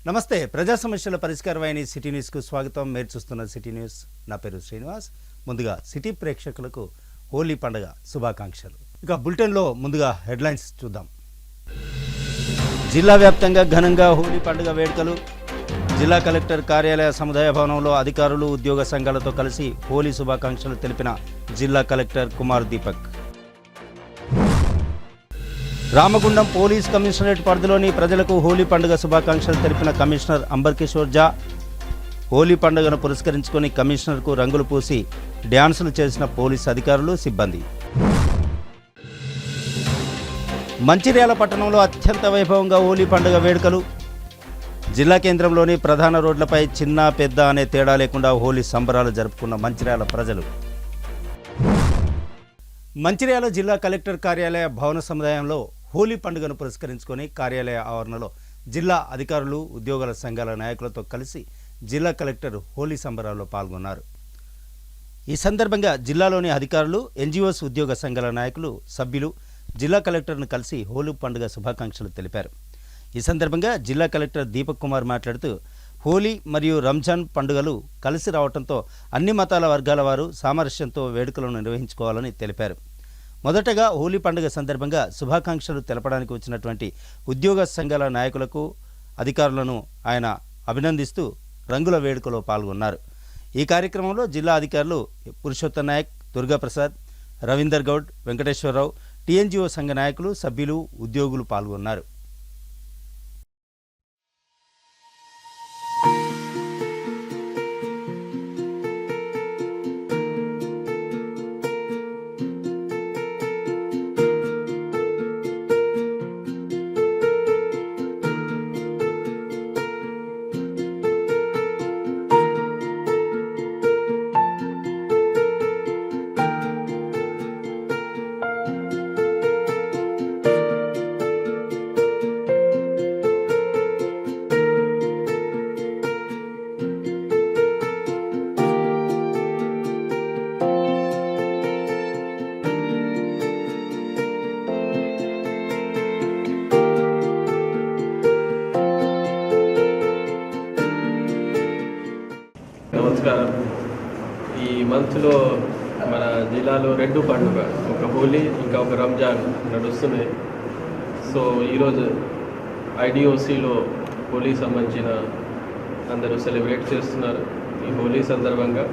నమస్తే. ప్రజా సమస్యల పరిష్కారమైన సిటీ న్యూస్కు స్వాగతం. మీరు చూస్తున్న సిటీ న్యూస్. నా పేరు శ్రీనివాస్. ముందుగా సిటీ ప్రేక్షకులకు హోలీ పండుగ శుభాకాంక్షలు. ఇక బులెటిన్లో ముందుగా హెడ్లైన్స్ చూద్దాం. జిల్లా వ్యాప్తంగా ఘనంగా హోలీ పండుగ వేడుకలు. జిల్లా కలెక్టర్ కార్యాలయ సముదాయ భవనంలో అధికారులు ఉద్యోగ సంఘాలతో కలిసి హోలీ శుభాకాంక్షలు తెలిపిన జిల్లా collector Kumar Deepak. Ramagundam police commissionerate పరిధిలోని ప్రజలకు హోలీ పండుగ శుభాకాంక్షలు తెలిపిన కమిషనర్ అంబర్ కిషోర్ జా. హోలీ పండుగను పురస్కరించుకొని కమిషనర్కు రంగులు పూసి డ్యాన్సులు చేసిన పోలీస్ అధికారులు, సిబ్బంది. మంచిర్యాల పట్టణంలో అత్యంత వైభవంగా హోలీ పండుగ వేడుకలు. జిల్లా కేంద్రంలోని ప్రధాన రోడ్లపై చిన్న పెద్ద అనే తేడా లేకుండా హోలీ సంబరాలు జరుపుకున్న మంచిర్యాల ప్రజలు. మంచిర్యాల జిల్లా కలెక్టర్ కార్యాలయ భవన సముదాయంలో హోలీ పండుగను పురస్కరించుకొని కార్యాలయ ఆవరణలో జిల్లా అధికారులు, ఉద్యోగుల సంఘాల నాయకులతో కలిసి జిల్లా కలెక్టర్ హోలీ సంబరాల్లో పాల్గొన్నారు. ఈ సందర్భంగా జిల్లాలోని అధికారులు, ఎన్జిఓస్, ఉద్యోగ సంఘాల నాయకులు, సభ్యులు జిల్లా కలెక్టర్ను కలిసి హోలీ పండుగ శుభాకాంక్షలు తెలిపారు. ఈ సందర్భంగా జిల్లా కలెక్టర్ దీపక్ కుమార్ మాట్లాడుతూ హోలీ మరియు రంజాన్ పండుగలు కలిసి రావడంతో అన్ని మతాల వర్గాల వారు సామరస్యంతో వేడుకలను నిర్వహించుకోవాలని తెలిపారు. మొదటగా హోలీ పండుగ సందర్భంగా శుభాకాంక్షలు తెలపడానికి వచ్చినటువంటి ఉద్యోగ సంఘాల నాయకులకు, అధికారులను ఆయన అభినందిస్తూ రంగుల వేడుకలో పాల్గొన్నారు. ఈ కార్యక్రమంలో జిల్లా అధికారులు పురుషోత్తం నాయక్, దుర్గాప్రసాద్, రవీందర్ గౌడ్, వెంకటేశ్వరరావు, టీఎన్జిఓ సంఘ నాయకులు, సభ్యులు, ఉద్యోగులు పాల్గొన్నారు. నమస్కారం. ఈ మంత్లో మన జిల్లాలో రెండు పండుగ, ఒక హోలీ ఇంకా ఒక రంజాన్ నడుస్తున్నాయి. సో ఈరోజు ఐడిఓసిలో హోలీ సంబంధించిన అందరూ సెలబ్రేట్ చేస్తున్నారు. ఈ హోలీ సందర్భంగా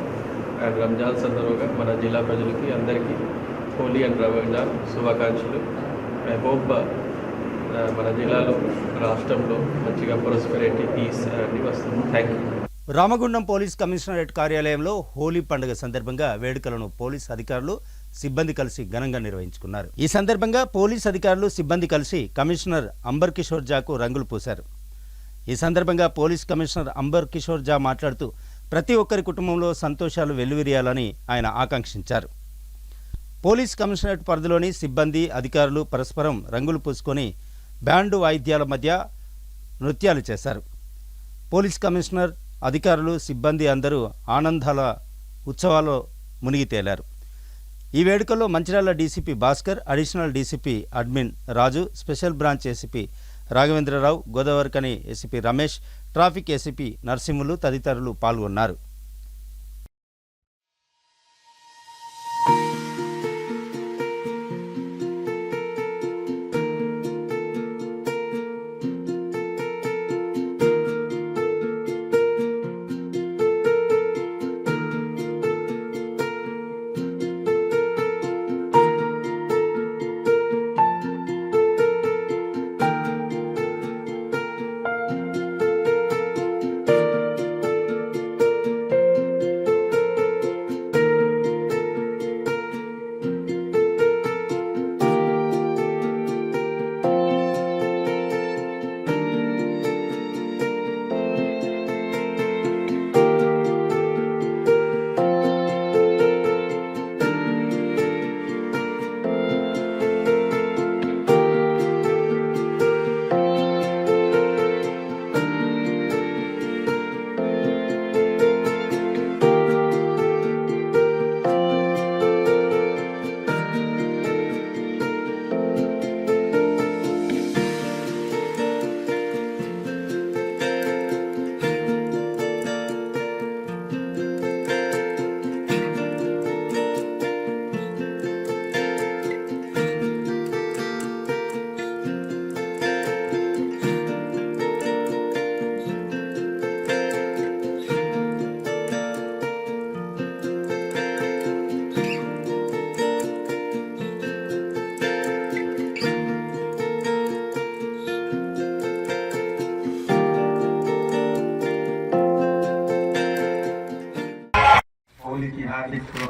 అండ్ రంజాన్ సందర్భంగా మన జిల్లా ప్రజలకి అందరికీ హోలీ అండ్ రంజాన్ శుభాకాంక్షలు. ఐ హోప్ మన జిల్లాలో, రాష్ట్రంలో మంచిగా ప్రాస్పెరిటీ, పీస్ అన్నీ వస్తుంది. Thank you. Ramagundam police commissionerate కార్యాలయంలో హోలీ పండుగ సందర్భంగా వేడుకలను పోలీస్ అధికారులు, సిబ్బంది కలిసి ఘనంగా నిర్వహించుకున్నారు. ఈ సందర్భంగా పోలీస్ అధికారులు, సిబ్బంది కలిసి కమిషనర్ అంబర్ కిషోర్ జాకు రంగులు పూశారు. ఈ సందర్భంగా పోలీస్ కమిషనర్ అంబర్ కిషోర్ జా మాట్లాడుతూ ప్రతి ఒక్కరి కుటుంబంలో సంతోషాలు వెల్లువిరియాలని ఆయన ఆకాంక్షించారు. పోలీస్ కమిషనరేట్ పరిధిలోని సిబ్బంది, అధికారులు పరస్పరం రంగులు పూసుకొని బ్యాండు వాయిద్యాల మధ్య నృత్యాలు చేశారు. పోలీస్ కమిషనర్, అధికారులు, సిబ్బంది అందరూ ఆనందాల ఉత్సవాల్లో మునిగి తేలారు. ఈ వేడుకల్లో Mancherial DCP Bhaskar, additional DCP admin Raju, special branch ACP Raghavendra Rao, Godavarikhani ACP Ramesh, traffic ACP Narasimhulu తదితరులు పాల్గొన్నారు.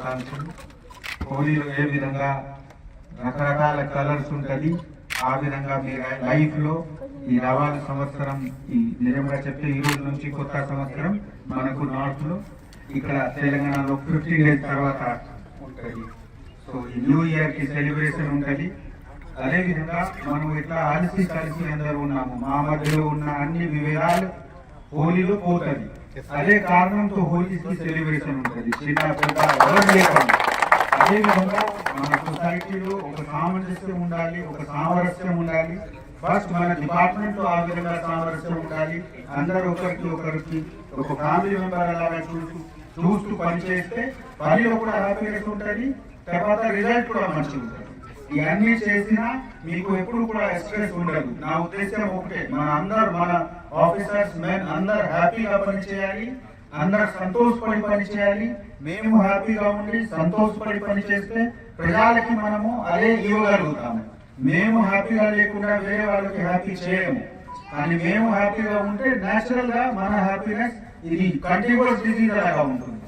శుభాకాంక్షలు. హోలీలో ఏ విధంగా రకరకాల కలర్స్ ఉంటుంది, ఆ విధంగా మీ లైఫ్లో ఈ రావాల సంవత్సరం, ఈ నిజంగా చెప్తే ఈ రోజు నుంచి కొత్త సంవత్సరం మనకు నార్త్లో, ఇక్కడ తెలంగాణలో 15 days తర్వాత ఉంటుంది. సో ఈ న్యూ ఇయర్కి సెలబ్రేషన్ ఉంటుంది. అదేవిధంగా మనం ఇట్లా కలిసి అందరూ ఉన్నాము. మా మధ్యలో ఉన్న అన్ని విభేదాలు హోలీలో పోతుంది. అదే కారణంతో హోలీకి సెలబ్రేషన్ ఉంటుంది, చిన్న పెద్ద ఎవరు లేకుండా. అదేవిధంగా మన సొసైటీలో ఒక సామరస్యం ఉండాలి, ఒక సామరస్యం ఉండాలి. ఫస్ట్ మన డిపార్ట్మెంట్ లో ఆ విధంగా సామరస్యం ఉండాలి. అందరూ ఒకరికి ఒక ఫ్యామిలీ మెంబర్ అలాగా చూస్తూ పనిచేస్తే పనిలో కూడా హ్యాపీనెస్ ఉంటుంది, తర్వాత రిజల్ట్ కూడా మంచిగా ఉంటుంది. ఇవన్నీ చేసినా మీకు ఎప్పుడు కూడా స్ట్రెస్ ఉండదు. నా ఉద్దేశం ఒకటే, మన ఆఫీసర్స్ మెన్ అందరు హ్యాపీగా పనిచేయాలి, అందరు సంతోషపడి పనిచేయాలి. మేము హ్యాపీగా ఉండి సంతోషపడి పనిచేస్తే ప్రజలకి మనము అదే ఇవ్వగలుగుతాము. మేము హ్యాపీగా లేకుండా వేరే వాళ్ళకి హ్యాపీ చేయము. కానీ మేము హ్యాపీగా ఉంటే న్యాచురల్ గా మన హ్యాపీనెస్ ఇది కంటిన్యూస్ డిజీజ్ లాగా ఉంటుంది.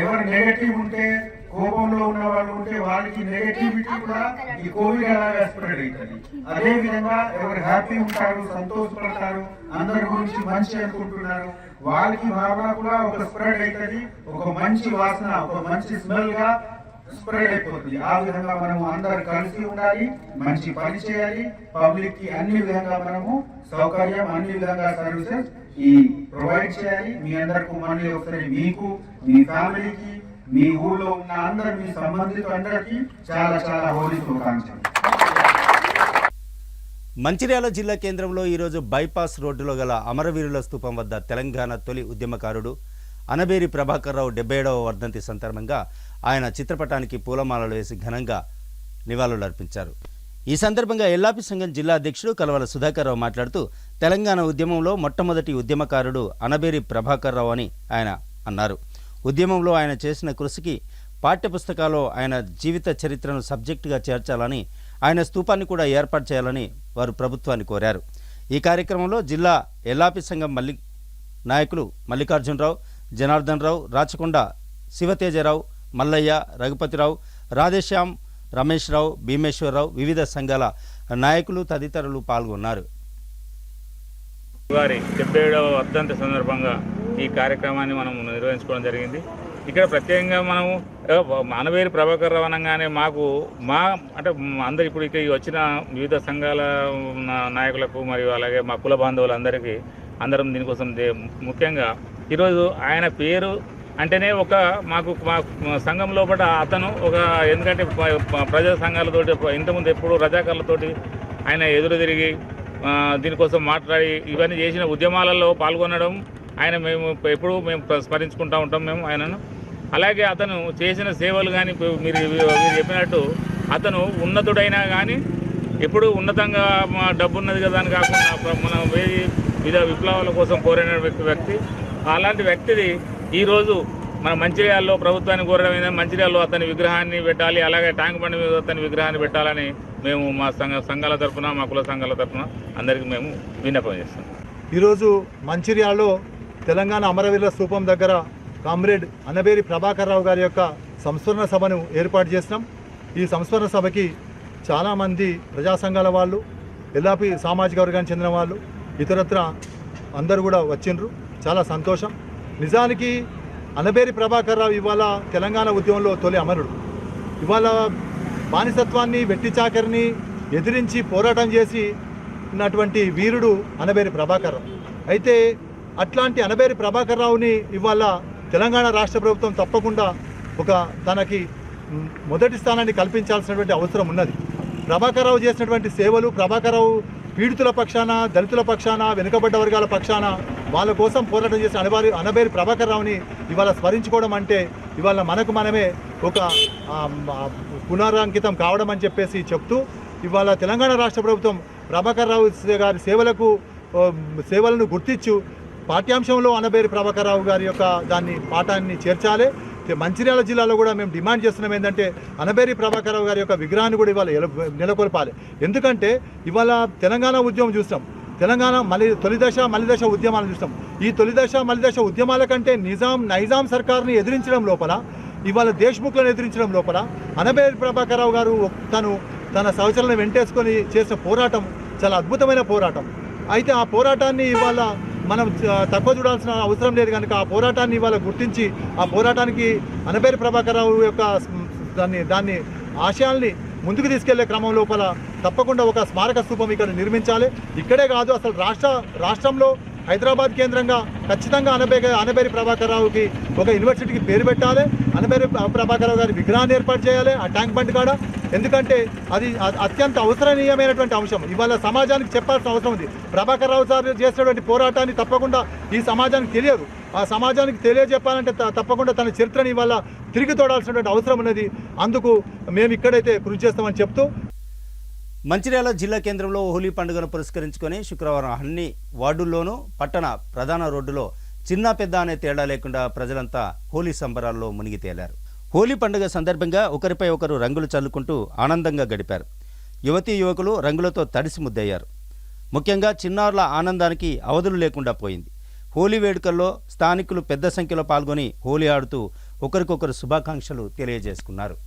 ఎవరు నెగటివ్ ఉంటే, కోపంలో ఉన్న వాళ్ళు ఉంటే వాళ్ళకి నెగటివిటీ కూడా ఈ కోవిడ్ అలాగా స్ప్రెడ్ అవుతుంది. అదే విధంగా ఎవరు హ్యాపీ ఉంటారు, సంతోషపడతారు, అందరి గురించి మంచి అనుకుంటున్నారు, వాళ్ళకి భావన కూడా ఒక స్ప్రెడ్ అవుతుంది. ఒక మంచి వాసన, ఒక మంచి స్మెల్ గా స్ప్రెడ్ అయిపోతుంది. ఆ విధంగా మనము అందరు కలిసి ఉండాలి, మంచి పని చేయాలి, పబ్లిక్ కి అన్ని విధంగా మనము సౌకర్యం, అన్ని విధంగా సర్వీసెస్ ఈ ప్రొవైడ్ చేయాలి. మీ అందరికీ మళ్ళీ ఒకసారి మీకు, మీ ఫ్యామిలీకి, మీ ఊళ్ళో ఉన్న అందరు మీ సంబంధితులు అందరికీ చాలా చాలా హోలీ శుభాకాంక్షలు. మంచిర్యాల జిల్లా కేంద్రంలో ఈరోజు బైపాస్ రోడ్డులో గల అమరవీరుల స్తూపం వద్ద తెలంగాణ తొలి ఉద్యమకారుడు అనబేరి ప్రభాకర్ రావు 77వ వర్ధంతి సందర్భంగా ఆయన చిత్రపటానికి పూలమాలలు వేసి ఘనంగా నివాళులర్పించారు. ఈ సందర్భంగా ఎల్లాపి సంఘం జిల్లా అధ్యక్షుడు కలవల సుధాకర్ రావు మాట్లాడుతూ తెలంగాణ ఉద్యమంలో మొట్టమొదటి ఉద్యమకారుడు అనబేరి ప్రభాకర్ రావు అని ఆయన అన్నారు. ఉద్యమంలో ఆయన చేసిన కృషికి పాఠ్యపుస్తకాల్లో ఆయన జీవిత చరిత్రను సబ్జెక్టుగా చేర్చాలని, ఆయన స్తూపాన్ని కూడా ఏర్పాటు చేయాలని వారు ప్రభుత్వాన్ని కోరారు. ఈ కార్యక్రమంలో జిల్లా ఎల్లాపి సంఘం నాయకులు మల్లికార్జునరావు, జనార్దన్ రావు, రాచకొండ శివతేజరావు, మల్లయ్య, రఘుపతిరావు, రాధేశ్యామ్, రమేష్ రావు, భీమేశ్వరరావు, వివిధ సంఘాల నాయకులు తదితరులు పాల్గొన్నారు. వారి 77వ వర్ధంతి సందర్భంగా ఈ కార్యక్రమాన్ని మనం నిర్వహించుకోవడం జరిగింది. ఇక్కడ ప్రత్యేకంగా మనము అనబేరి ప్రభాకర్ రావు అనగానే అంటే అందరు ఇప్పుడు ఇక్కడ వచ్చిన వివిధ సంఘాల నాయకులకు మరియు అలాగే మా కుల బాంధవులందరికీ అందరం దీనికోసం ముఖ్యంగా ఈరోజు ఆయన పేరు అంటేనే మా సంఘం లోపల అతను ఎందుకంటే ప్రజా సంఘాలతోటి ఇంతకుముందు ఎప్పుడు రజాకారులతోటి ఆయన ఎదురు తిరిగి దీనికోసం మాట్లాడి ఇవన్నీ చేసిన ఉద్యమాలలో పాల్గొనడం మేము ఎప్పుడూ స్మరించుకుంటూ ఉంటాం మేము ఆయనను. అలాగే అతను చేసిన సేవలు కానీ మీరు చెప్పినట్టు అతను ఉన్నతుడైనా కానీ ఎప్పుడు ఉన్నతంగా డబ్బు ఉన్నది కదా అని కాకుండా మనం వివిధ విప్లవాల కోసం కోరిన వ్యక్తి. అలాంటి వ్యక్తిది ఈరోజు మన మంచిర్యాలలో ప్రభుత్వాన్ని కోరడం ఏంటంటే మంచిర్యాలలో అతని విగ్రహాన్ని పెట్టాలి, అలాగే ట్యాంక్ బండి మీద అతని విగ్రహాన్ని పెట్టాలని మేము మా సంఘాల తరఫున, మా కుల సంఘాల తరఫున అందరికీ మేము విన్నపం చేస్తాం. ఈరోజు మంచిర్యాలలో తెలంగాణ అమరవీరుల స్తూపం దగ్గర కామ్రేడ్ అనబేరి ప్రభాకర్ రావు గారి యొక్క సంస్మరణ సభను ఏర్పాటు చేసినాం. ఈ సంస్మరణ సభకి చాలామంది ప్రజా సంఘాల వాళ్ళు, ఎల్లాపి సామాజిక వర్గానికి చెందిన వాళ్ళు, ఇతరత్ర అందరూ కూడా వచ్చిండ్రు. చాలా సంతోషం. నిజానికి అనబేరి ప్రభాకర్ రావు ఇవాళ తెలంగాణ ఉద్యమంలో తొలి అమరుడు. ఇవాళ బానిసత్వాన్ని, వెట్టి చాకరిని ఎదిరించి పోరాటం చేసి ఉన్నటువంటి వీరుడు అనబేరి ప్రభాకర్ రావు. అయితే అట్లాంటి అనబేరి ప్రభాకర్ రావుని ఇవాళ తెలంగాణ రాష్ట్ర ప్రభుత్వం తప్పకుండా తనకి మొదటి స్థానాన్ని కల్పించాల్సినటువంటి అవసరం ఉన్నది. ప్రభాకర్ రావు చేసినటువంటి సేవలు, ప్రభాకర్ రావు పీడితుల పక్షాన, దళితుల పక్షాన, వెనుకబడ్డ వర్గాల పక్షాన వాళ్ళ కోసం పోరాటం చేసిన అనబేరి ప్రభాకర్ రావుని ఇవాళ స్మరించుకోవడం అంటే ఇవాళ మనమే పునరాంకితం కావడం అని చెప్పేసి చెప్తూ ఇవాళ తెలంగాణ రాష్ట్ర ప్రభుత్వం ప్రభాకర్ రావు గారి సేవలను గుర్తించు పాఠ్యాంశంలో అనబేరి ప్రభాకర్ రావు గారి యొక్క పాఠాన్ని చేర్చాలి. మంచిర్యాల జిల్లాలో కూడా మేము డిమాండ్ చేస్తున్నాం ఏంటంటే అనబేరి ప్రభాకర్ రావు గారి యొక్క విగ్రహాన్ని కూడా ఇవాళ నెలకొల్పాలి. ఎందుకంటే ఇవాళ తెలంగాణ ఉద్యమం చూస్తాం, తెలంగాణ తొలిదశ మలిదశ ఉద్యమాలను చూస్తాం. ఈ తొలిదశ మలిదశ ఉద్యమాల కంటే నైజాం సర్కార్ని ఎదిరించడం లోపల ఇవాళ దేశ్ముఖ్లను ఎదిరించడం లోపల అనబేరి ప్రభాకర్ రావు గారు తన సహచరులను వెంటేసుకొని చేసిన పోరాటం చాలా అద్భుతమైన పోరాటం. అయితే ఆ పోరాటాన్ని ఇవాళ మనం తక్కువ చూడాల్సిన అవసరం లేదు కనుక ఆ పోరాటాన్ని ఇవాళ గుర్తించి ఆ పోరాటానికి అనబేరి ప్రభాకర్ రావు యొక్క దాన్ని ఆశయాల్ని ముందుకు తీసుకెళ్లే క్రమం లోపల తప్పకుండా ఒక స్మారక స్తూపం ఇక్కడ నిర్మించాలి. ఇక్కడే కాదు, అసలు రాష్ట్రంలో హైదరాబాద్ కేంద్రంగా ఖచ్చితంగా అనబేరి ప్రభాకర్ రావుకి ఒక యూనివర్సిటీకి పేరు పెట్టాలి. అనబేరి ప్రభాకర్ రావు గారి విగ్రహాన్ని ఏర్పాటు చేయాలి ఆ ట్యాంక్ బండ్ కాడ. ఎందుకంటే అది అత్యంత అవసరనీయమైనటువంటి అంశం. ఇవాళ సమాజానికి చెప్పాల్సిన అవసరం ఉంది. ప్రభాకర్ రావు సార్ చేసినటువంటి పోరాటాన్ని తప్పకుండా ఈ సమాజానికి తెలియదు. ఆ సమాజానికి తెలియజెప్పాలంటే తప్పకుండా తన చరిత్రని ఇవాళ తిరిగి తోడాల్సినటువంటి అవసరం ఉన్నది. అందుకు మేము ఇక్కడైతే కృషి చేస్తామని చెప్తూ, మంచిర్యాల జిల్లా కేంద్రంలో హోలీ పండుగను పురస్కరించుకొని శుక్రవారం అన్ని వార్డుల్లోనూ పట్టణ ప్రధాన రోడ్డులో చిన్న పెద్ద అనే తేడా లేకుండా ప్రజలంతా హోలీ సంబరాల్లో మునిగి తేలారు. హోలీ పండుగ సందర్భంగా ఒకరిపై ఒకరు రంగులు చల్లుకుంటూ ఆనందంగా గడిపారు. యువతీ యువకులు రంగులతో తడిసి ముద్దయ్యారు. ముఖ్యంగా చిన్నారుల ఆనందానికి అవధులు లేకుండా పోయింది. హోలీ వేడుకల్లో స్థానికులు పెద్ద సంఖ్యలో పాల్గొని హోలీ ఆడుతూ ఒకరికొకరు శుభాకాంక్షలు తెలియజేసుకున్నారు.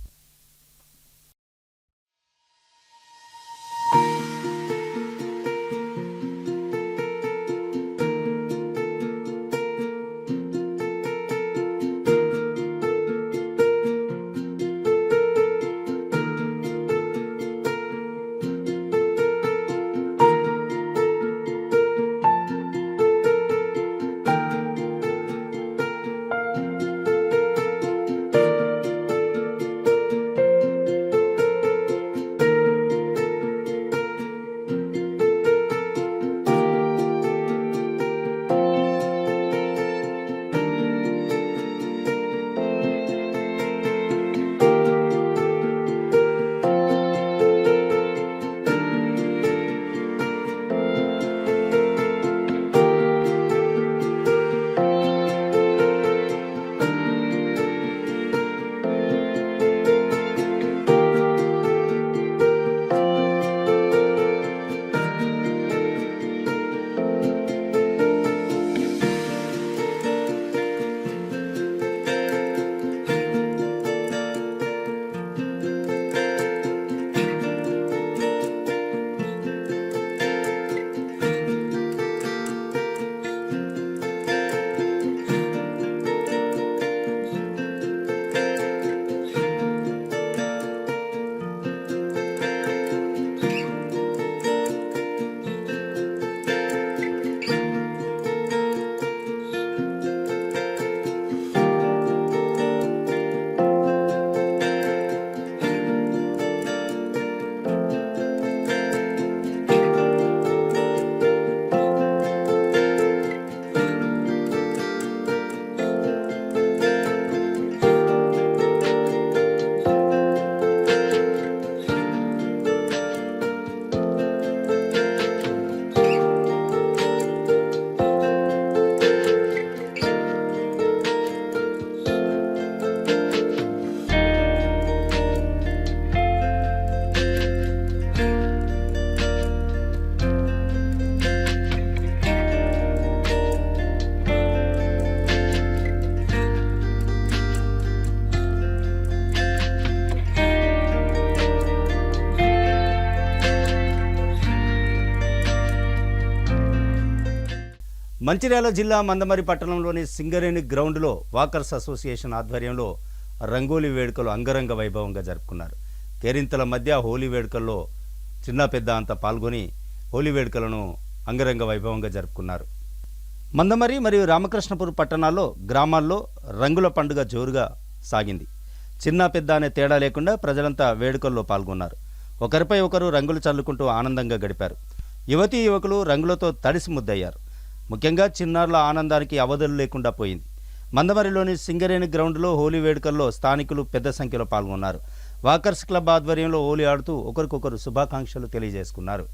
మంచిర్యాల జిల్లా మందమరి పట్టణంలోని సింగరేణి గ్రౌండ్లో వాకర్స్ అసోసియేషన్ ఆధ్వర్యంలో రంగోలీ వేడుకలు అంగరంగ వైభవంగా జరుపుకున్నారు. కేరింతల మధ్య హోలీ వేడుకల్లో చిన్న పెద్ద అంతా పాల్గొని హోలీ వేడుకలను అంగరంగ వైభవంగా జరుపుకున్నారు. మందమరి మరియు రామకృష్ణపూర్ పట్టణాల్లో గ్రామాల్లో రంగుల పండుగ జోరుగా సాగింది. చిన్న పెద్ద అనే తేడా లేకుండా ప్రజలంతా వేడుకల్లో పాల్గొన్నారు. ఒకరిపై ఒకరు రంగులు చల్లుకుంటూ ఆనందంగా గడిపారు. యువతీ యువకులు రంగులతో తడిసి ముద్దయ్యారు. ముఖ్యంగా చిన్నారుల ఆనందానికి అవధులు లేకుండా పోయింది. మందమరిలోని సింగరేణి గ్రౌండ్లో హోలీ వేడుకల్లో స్థానికులు పెద్ద సంఖ్యలో పాల్గొన్నారు. వాకర్స్ క్లబ్ ఆధ్వర్యంలో హోలీ ఆడుతూ ఒకరికొకరు శుభాకాంక్షలు తెలియజేసుకున్నారు.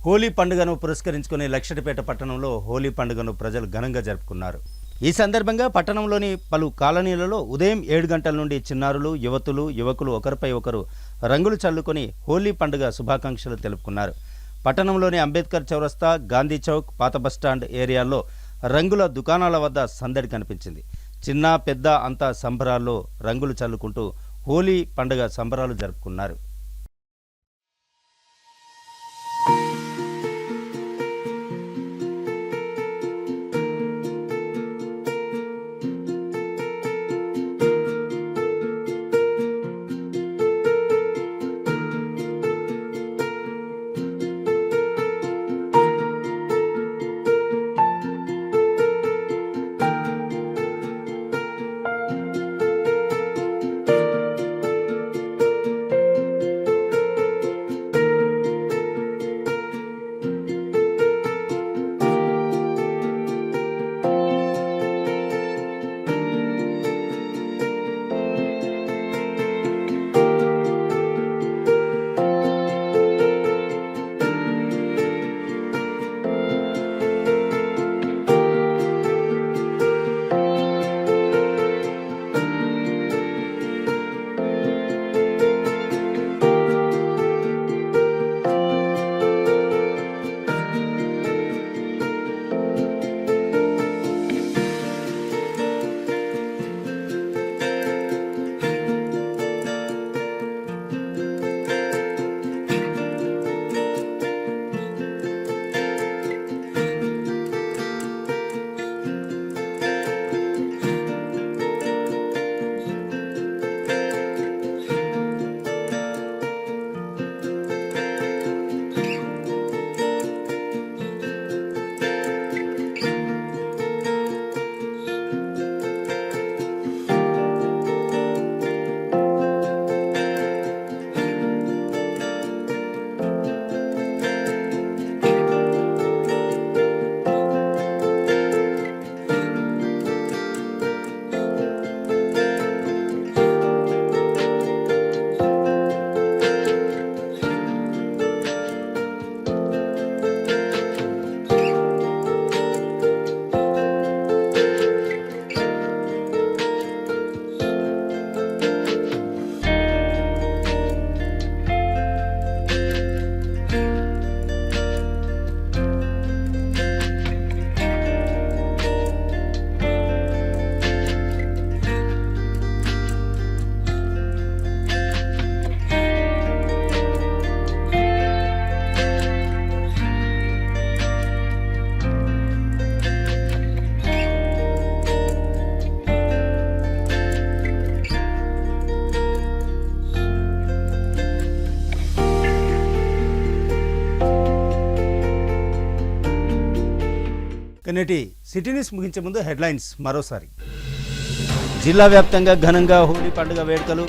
హోలీ పండుగను పురస్కరించుకుని లక్షటిపేట పట్టణంలో హోలీ పండుగను ప్రజలు ఘనంగా జరుపుకున్నారు. ఈ సందర్భంగా పట్టణంలోని పలు కాలనీలలో ఉదయం 7 గంటల నుండి చిన్నారులు, యువకులు ఒకరిపై ఒకరు రంగులు చల్లుకొని హోలీ పండుగ శుభాకాంక్షలు తెలుపుకున్నారు. పట్టణంలోని అంబేద్కర్ చౌరస్తా, గాంధీ చౌక్, పాత బస్టాండ్ ఏరియాల్లో రంగుల దుకాణాల వద్ద సందడి కనిపించింది. చిన్న పెద్ద అంతా సంబరాల్లో రంగులు చల్లుకుంటూ హోలీ పండుగ సంబరాలు జరుపుకున్నారు. నేటి సిటీ న్యూస్ ముగించే ముందు హెడ్లైన్స్ మరోసారి. జిల్లా వ్యాప్తంగా ఘనంగా హోలీ పండుగ వేడుకలు.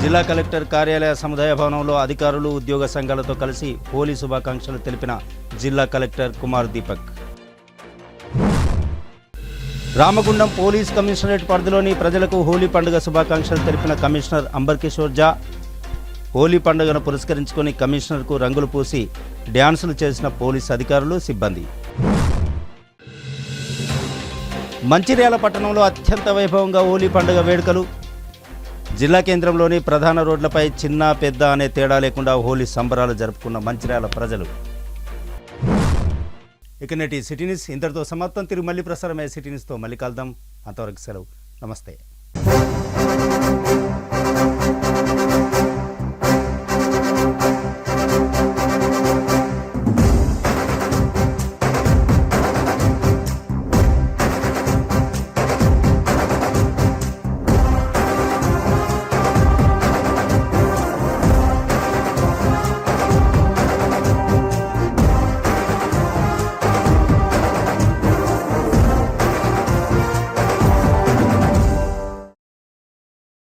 జిల్లా కలెక్టర్ కార్యాలయ సముదాయ భవనంలో అధికారులు, ఉద్యోగ సంఘాలతో కలిసి హోలీ శుభాకాంక్షలు తెలిపిన జిల్లా collector Kumar Deepak. Ramagundam police commissionerate పరిధిలోని ప్రజలకు హోలీ పండుగ శుభాకాంక్షలు తెలిపిన కమిషనర్ అంబర్ కిషోర్ జా. హోలీ పండుగను పురస్కరించుకొని కమిషనర్కు రంగులు పూసి డ్యాన్సులు చేసిన పోలీస్ అధికారులు, సిబ్బంది. మంచిర్యాల పట్టణంలో అత్యంత వైభవంగా హోలీ పండుగ వేడుకలు. జిల్లా కేంద్రంలోని ప్రధాన రోడ్లపై చిన్న పెద్ద అనే తేడా లేకుండా హోలీ సంబరాలు జరుపుకున్న మంచిర్యాల ప్రజలు. ఇక నేటి సిటీ న్యూస్ ఇంతటితో సమాప్తం. తిరిగి మళ్ళీ ప్రసారమయ్యే సిటీ న్యూస్తో మళ్ళీ కలుద్దాం. అంతవరకు సెలవు. నమస్తే.